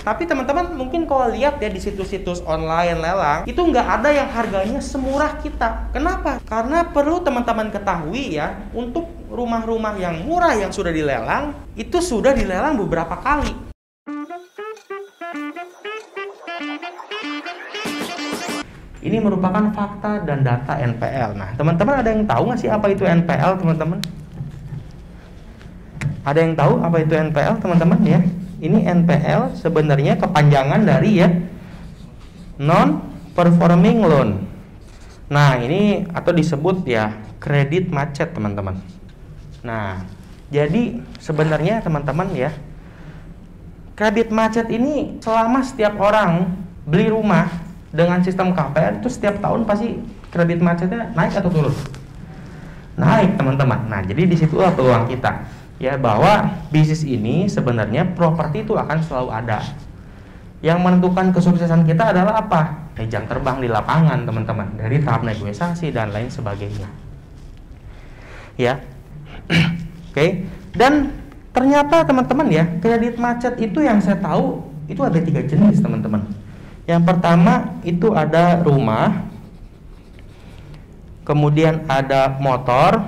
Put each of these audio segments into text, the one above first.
Tapi teman-teman mungkin kalau lihat ya di situs-situs online lelang, itu nggak ada yang harganya semurah kita. Kenapa? Karena perlu teman-teman ketahui ya, untuk rumah-rumah yang murah yang sudah dilelang, itu sudah dilelang beberapa kali. Ini merupakan fakta dan data NPL. Nah, teman-teman ada yang tahu nggak sih apa itu NPL, teman-teman? Ada yang tahu apa itu NPL, teman-teman ya? Ini NPL sebenarnya kepanjangan dari ya non performing loan. Nah, ini atau disebut ya kredit macet, teman-teman. Nah, jadi sebenarnya teman-teman ya, kredit macet ini selama setiap orang beli rumah dengan sistem KPR itu setiap tahun pasti kredit macetnya naik atau turun? Naik, teman-teman. Nah, jadi disitulah peluang kita ya, bahwa bisnis ini sebenarnya properti itu akan selalu ada. Yang menentukan kesuksesan kita adalah apa? Jam terbang di lapangan, teman-teman, dari tahap negosiasi dan lain sebagainya ya. Oke. Dan ternyata teman-teman ya, kredit macet itu yang saya tahu itu ada 3 jenis, teman-teman. Yang pertama itu ada rumah, kemudian ada motor,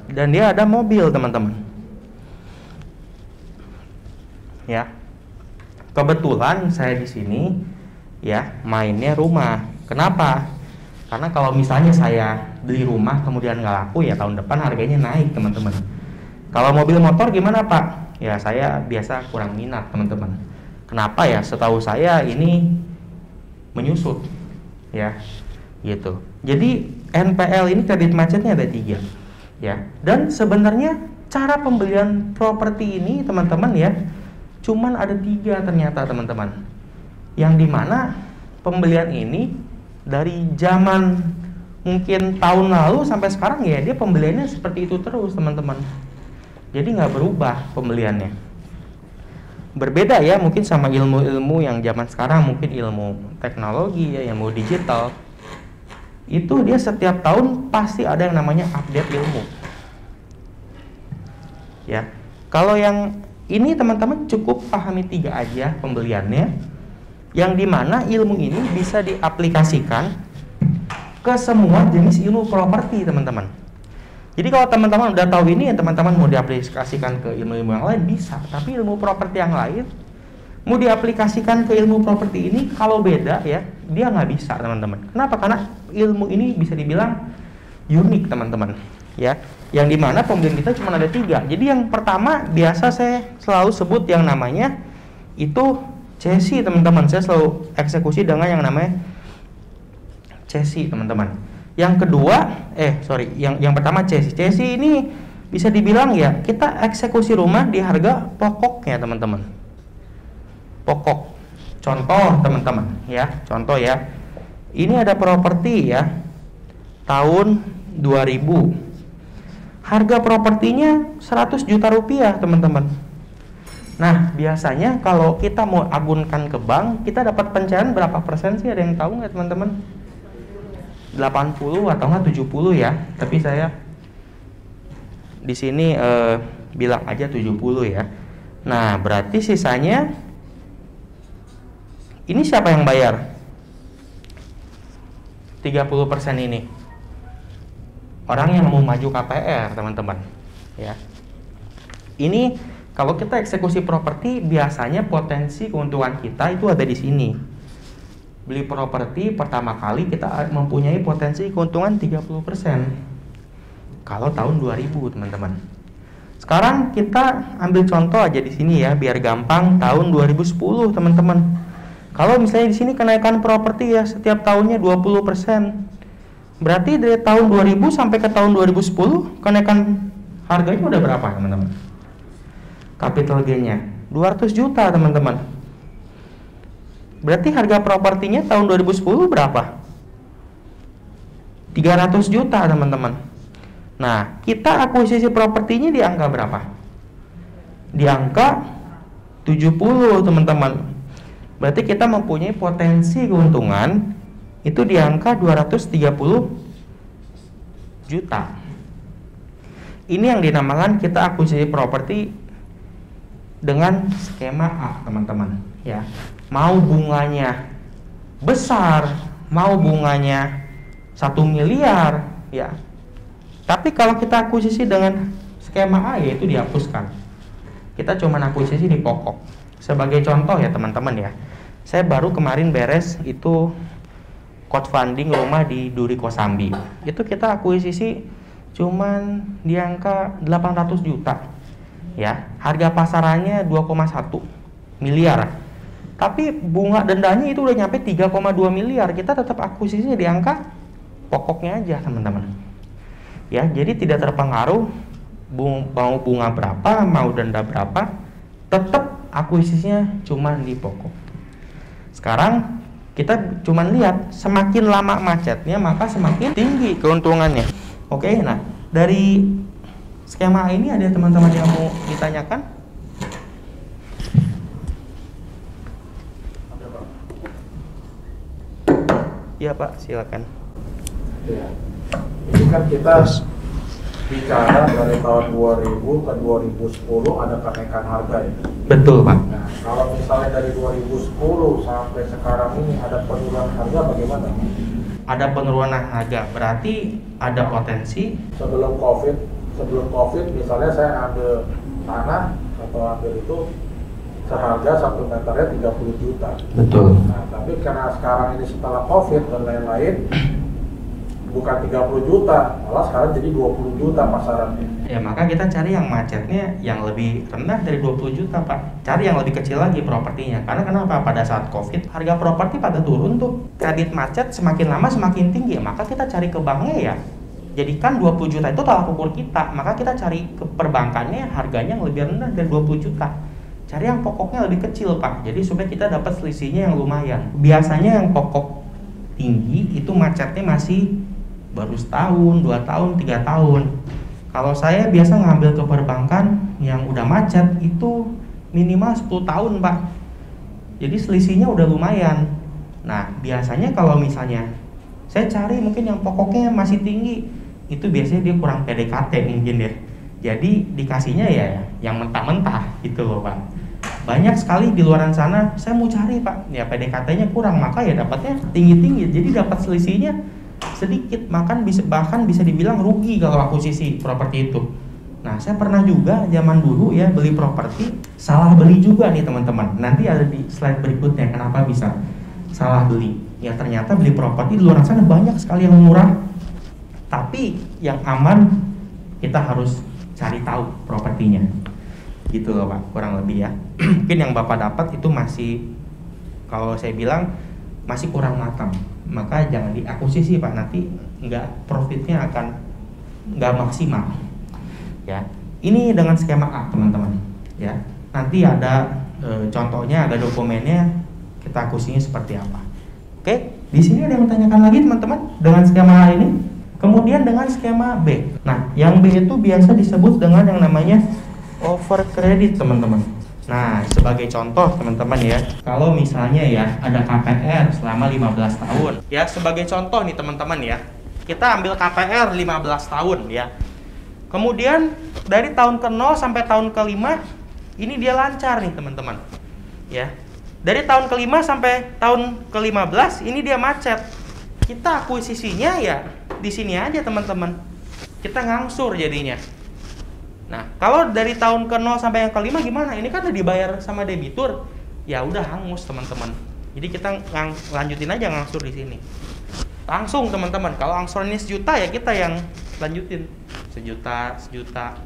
dan dia ada mobil, teman-teman. Ya. Kebetulan saya di sini ya mainnya rumah. Kenapa? Karena kalau misalnya saya beli rumah kemudian nggak laku ya tahun depan harganya naik, teman-teman. Kalau mobil motor gimana, Pak? Ya saya biasa kurang minat, teman-teman. Kenapa ya? Setahu saya ini menyusut ya, gitu. Jadi NPL ini kredit macetnya ada 3 ya. Dan sebenarnya cara pembelian properti ini, teman-teman ya, cuman ada 3 ternyata, teman-teman. Yang dimana pembelian ini dari zaman mungkin tahun lalu sampai sekarang ya dia pembeliannya seperti itu terus, teman-teman. Jadi nggak berubah pembeliannya. Berbeda ya mungkin sama ilmu-ilmu yang zaman sekarang, mungkin ilmu teknologi ya, ilmu digital. Itu dia setiap tahun pasti ada yang namanya update ilmu. Ya. Kalau yang ini teman-teman cukup pahami 3 aja pembeliannya, yang dimana ilmu ini bisa diaplikasikan ke semua jenis ilmu properti, teman-teman. Jadi kalau teman-teman udah tahu ini, ya teman-teman mau diaplikasikan ke ilmu-ilmu yang lain bisa, tapi ilmu properti yang lain mau diaplikasikan ke ilmu properti ini kalau beda ya, dia nggak bisa, teman-teman. Kenapa? Karena ilmu ini bisa dibilang unik, teman-teman. Ya, yang dimana pembelian kita cuma ada 3. Jadi yang pertama biasa saya selalu sebut yang namanya itu cesi, teman-teman. Saya selalu eksekusi dengan yang namanya cesi, teman-teman. Yang kedua, yang pertama cesi. Cesi ini bisa dibilang ya kita eksekusi rumah di harga pokoknya, teman-teman. Pokok. Contoh, teman-teman ya. Contoh ya. Ini ada properti ya tahun 2000. Harga propertinya 100 juta rupiah, teman-teman. Nah, biasanya kalau kita mau agunkan ke bank, kita dapat pencairan berapa persen sih? Ada yang tahu nggak, teman-teman? 80 atau nggak 70 ya. Tapi saya di sini bilang aja 70 ya. Nah, berarti sisanya ini siapa yang bayar? 30% ini. Orang yang mau maju KPR, teman-teman. Ya. Ini kalau kita eksekusi properti biasanya potensi keuntungan kita itu ada di sini. Beli properti pertama kali kita mempunyai potensi keuntungan 30%. Kalau tahun 2000, teman-teman. Sekarang kita ambil contoh aja di sini ya biar gampang, tahun 2010, teman-teman. Kalau misalnya di sini kenaikan properti ya setiap tahunnya 20%. Berarti dari tahun 2000 sampai ke tahun 2010 kenaikan harganya udah berapa, teman-teman? Capital gain-nya 200 juta, teman-teman. Berarti harga propertinya tahun 2010 berapa? 300 juta, teman-teman. Nah, kita akuisisi propertinya di angka berapa? Di angka 70, teman-teman. Berarti kita mempunyai potensi keuntungan itu di angka 230 juta. Ini yang dinamakan kita akuisisi properti dengan skema A teman-teman ya. Mau bunganya besar, mau bunganya 1 miliar ya. Tapi kalau kita akuisisi dengan skema A, yaitu dihapuskan. Kita cuma akuisisi di pokok. Sebagai contoh ya teman-teman ya, saya baru kemarin beres itu crowdfunding rumah di Duri Kosambi. Itu kita akuisisi cuman di angka 800 juta ya. Harga pasarannya 2,1 miliar. Tapi bunga dendanya itu udah nyampe 3,2 miliar. Kita tetap akuisisinya di angka pokoknya aja teman-teman ya. Jadi tidak terpengaruh mau bunga berapa, mau denda berapa, tetap akuisisinya cuma di pokok. Sekarang kita cuma lihat semakin lama macetnya maka semakin tinggi keuntungannya. Oke, nah dari skema ini ada teman-teman yang mau ditanyakan? Iya Pak, silakan. Ya. Ini kan kita bicara dari tahun 2000 ke 2010 ada kenaikan harga ya. Betul Pak. Nah, kalau misalnya dari 2010 sampai sekarang ini ada penurunan harga bagaimana? Ada penurunan harga, berarti ada potensi. Sebelum COVID misalnya saya ambil tanah atau ambil itu seharga 1 meternya 30 juta. Betul. Nah, tapi karena sekarang ini setelah COVID dan lain-lain bukan 30 juta, malah sekarang jadi 20 juta pasarannya. Ya maka kita cari yang macetnya yang lebih rendah dari 20 juta Pak. Cari yang lebih kecil lagi propertinya. Karena kenapa? Pada saat COVID harga properti pada turun tuh. Kredit macet semakin lama semakin tinggi. Maka kita cari ke banknya ya. Jadikan 20 juta itu tolak ukur kita. Maka kita cari ke perbankannya harganya yang lebih rendah dari 20 juta. Cari yang pokoknya lebih kecil Pak. Jadi supaya kita dapat selisihnya yang lumayan. Biasanya yang pokok tinggi itu macetnya masih baru setahun, 2 tahun, 3 tahun. Kalau saya biasa ngambil ke perbankan yang udah macet itu minimal 10 tahun Pak. Jadi selisihnya udah lumayan. Nah biasanya kalau misalnya saya cari mungkin yang pokoknya masih tinggi, itu biasanya dia kurang PDKT mungkin ya. Jadi dikasihnya ya yang mentah-mentah gitu loh Pak. Banyak sekali di luaran sana saya mau cari Pak, ya PDKT-nya kurang, maka ya dapatnya tinggi-tinggi. Jadi dapat selisihnya sedikit, bahkan bisa dibilang rugi kalau akuisisi properti itu. Nah, saya pernah juga zaman dulu ya beli properti, salah beli juga nih teman-teman. Nanti ada di slide berikutnya kenapa bisa salah beli. Ya ternyata beli properti di luar sana banyak sekali yang murah, tapi yang aman kita harus cari tahu propertinya. Gitu loh Pak, kurang lebih ya. Mungkin yang Bapak dapat itu masih, kalau saya bilang masih kurang matang, maka jangan diakuisisi Pak, nanti profitnya akan nggak maksimal ya. Ini dengan skema A teman-teman ya. Nanti ada contohnya, ada dokumennya, kita akuisisinya seperti apa. Oke, di sini ada yang menanyakan lagi teman-teman dengan skema A ini. Kemudian dengan skema B, nah yang B itu biasa disebut dengan yang namanya over credit teman-teman. Nah, sebagai contoh teman-teman ya, kalau misalnya ya ada KPR selama 15 tahun. Ya, sebagai contoh nih teman-teman ya. Kita ambil KPR 15 tahun ya. Kemudian dari tahun ke-0 sampai tahun ke-5 ini dia lancar nih teman-teman. Ya. Dari tahun ke-5 sampai tahun ke-15 ini dia macet. Kita akuisisinya ya di sini aja teman-teman. Kita ngangsur jadinya. Nah, kalau dari tahun ke-0 sampai yang ke-5 gimana? Ini kan udah dibayar sama debitur. Ya udah hangus, teman-teman. Jadi kita lanjutin aja ngangsur di sini. Langsung, teman-teman. Kalau angsuran ini 1 juta ya kita yang lanjutin 1 juta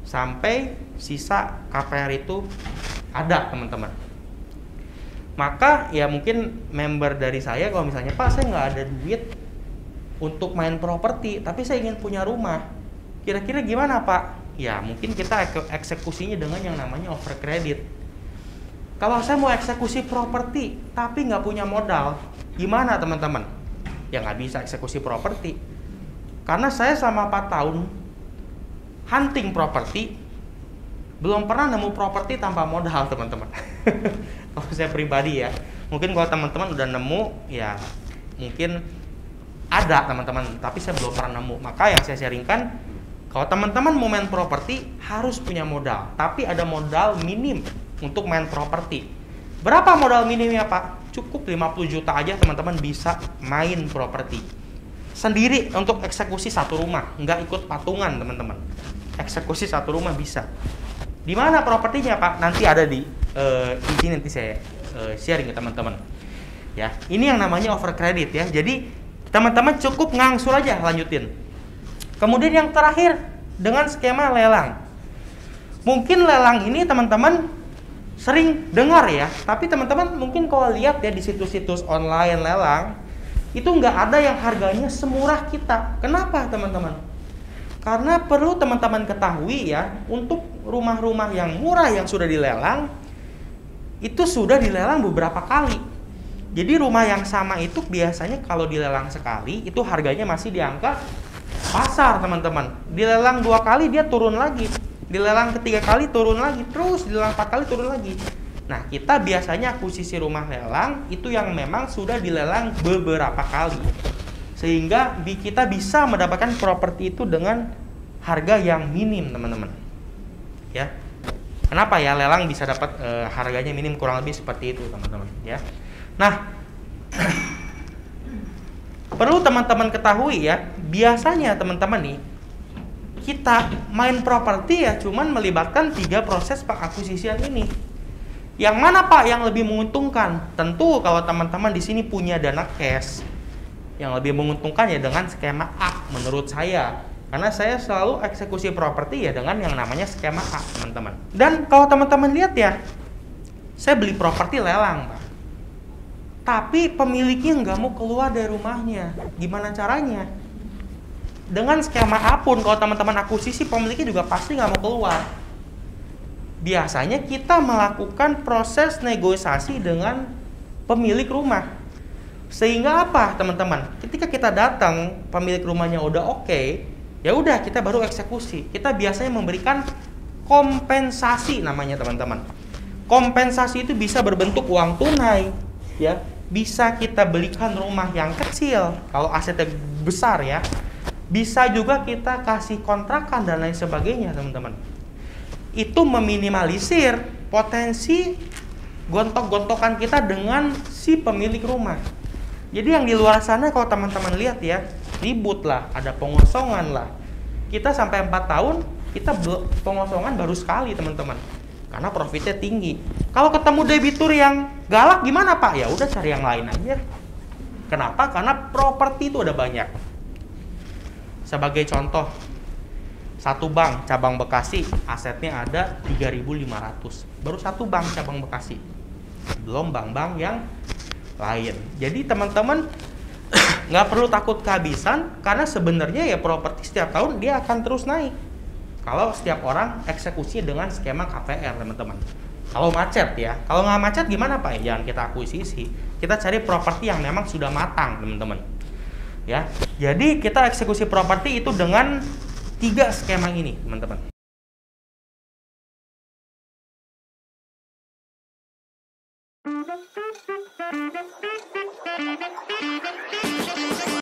sampai sisa KPR itu ada, teman-teman. Maka ya mungkin member dari saya kalau misalnya, "Pak, saya nggak ada duit untuk main properti, tapi saya ingin punya rumah. Kira-kira gimana, Pak?" Ya mungkin kita eksekusinya dengan yang namanya over credit. Kalau saya mau eksekusi properti tapi nggak punya modal, gimana teman-teman? Ya nggak bisa eksekusi properti. Karena saya selama 4 tahun hunting properti, belum pernah nemu properti tanpa modal teman-teman. Kalau saya pribadi ya, mungkin kalau teman-teman udah nemu, ya mungkin ada teman-teman, tapi saya belum pernah nemu. Maka yang saya sharingkan, Kalau teman-teman mau main properti harus punya modal, tapi ada modal minim untuk main properti. Berapa modal minimnya Pak? Cukup 50 juta aja teman-teman bisa main properti. Sendiri untuk eksekusi satu rumah, nggak ikut patungan teman-teman. Eksekusi satu rumah bisa. Di mana propertinya Pak? Nanti ada di ini nanti saya sharing ke teman-teman. Ya, ini yang namanya over credit ya. Jadi teman-teman cukup ngangsur aja lanjutin. Kemudian yang terakhir dengan skema lelang. Mungkin lelang ini teman-teman sering dengar ya, tapi teman-teman mungkin kalau lihat ya di situs-situs online lelang itu nggak ada yang harganya semurah kita. Kenapa teman-teman? Karena perlu teman-teman ketahui ya, untuk rumah-rumah yang murah yang sudah dilelang itu sudah dilelang beberapa kali. Jadi rumah yang sama itu biasanya kalau dilelang sekali itu harganya masih di angka pasar teman-teman. Dilelang 2 kali dia turun lagi, dilelang ketiga kali turun lagi, terus dilelang 4 kali turun lagi. Nah, kita biasanya akuisisi rumah lelang itu yang memang sudah dilelang beberapa kali, sehingga kita bisa mendapatkan properti itu dengan harga yang minim teman-teman. Ya, kenapa ya lelang bisa dapat harganya minim, kurang lebih seperti itu teman-teman ya. Nah, perlu teman-teman ketahui ya, biasanya teman-teman nih kita main properti ya cuman melibatkan 3 proses pengakuisisian ini. Yang mana Pak yang lebih menguntungkan? Tentu kalau teman-teman di sini punya dana cash, yang lebih menguntungkan ya dengan skema A menurut saya. Karena saya selalu eksekusi properti ya dengan yang namanya skema A, teman-teman. Dan kalau teman-teman lihat ya, saya beli properti lelang, Pak. Tapi pemiliknya nggak mau keluar dari rumahnya. Gimana caranya? Dengan skema A pun kalau teman-teman akuisisi, pemiliknya juga pasti nggak mau keluar. Biasanya kita melakukan proses negosiasi dengan pemilik rumah. Sehingga apa teman-teman? Ketika kita datang, pemilik rumahnya udah oke, ya udah kita baru eksekusi. Kita biasanya memberikan kompensasi namanya teman-teman. Kompensasi itu bisa berbentuk uang tunai, ya. Bisa kita belikan rumah yang kecil kalau asetnya besar ya. Bisa juga kita kasih kontrakan dan lain sebagainya teman-teman. Itu meminimalisir potensi gontok-gontokan kita dengan si pemilik rumah. Jadi yang di luar sana kalau teman-teman lihat ya, ribut lah, ada pengosongan lah. Kita sampai 4 tahun, kita pengosongan baru sekali teman-teman. Karena profitnya tinggi. Kalau ketemu debitur yang galak gimana Pak? Ya udah cari yang lain aja. Kenapa? Karena properti itu ada banyak. Sebagai contoh, satu bank cabang Bekasi asetnya ada 3.500. Baru satu bank cabang Bekasi. Belum bank-bank yang lain. Jadi teman-teman nggak perlu takut kehabisan karena sebenarnya ya properti setiap tahun dia akan terus naik. Kalau setiap orang eksekusi dengan skema KPR teman-teman. Kalau macet ya, kalau nggak macet gimana Pak? Jangan kita akuisisi. Kita cari properti yang memang sudah matang teman-teman. Ya, jadi kita eksekusi properti itu dengan 3 skema ini teman-teman.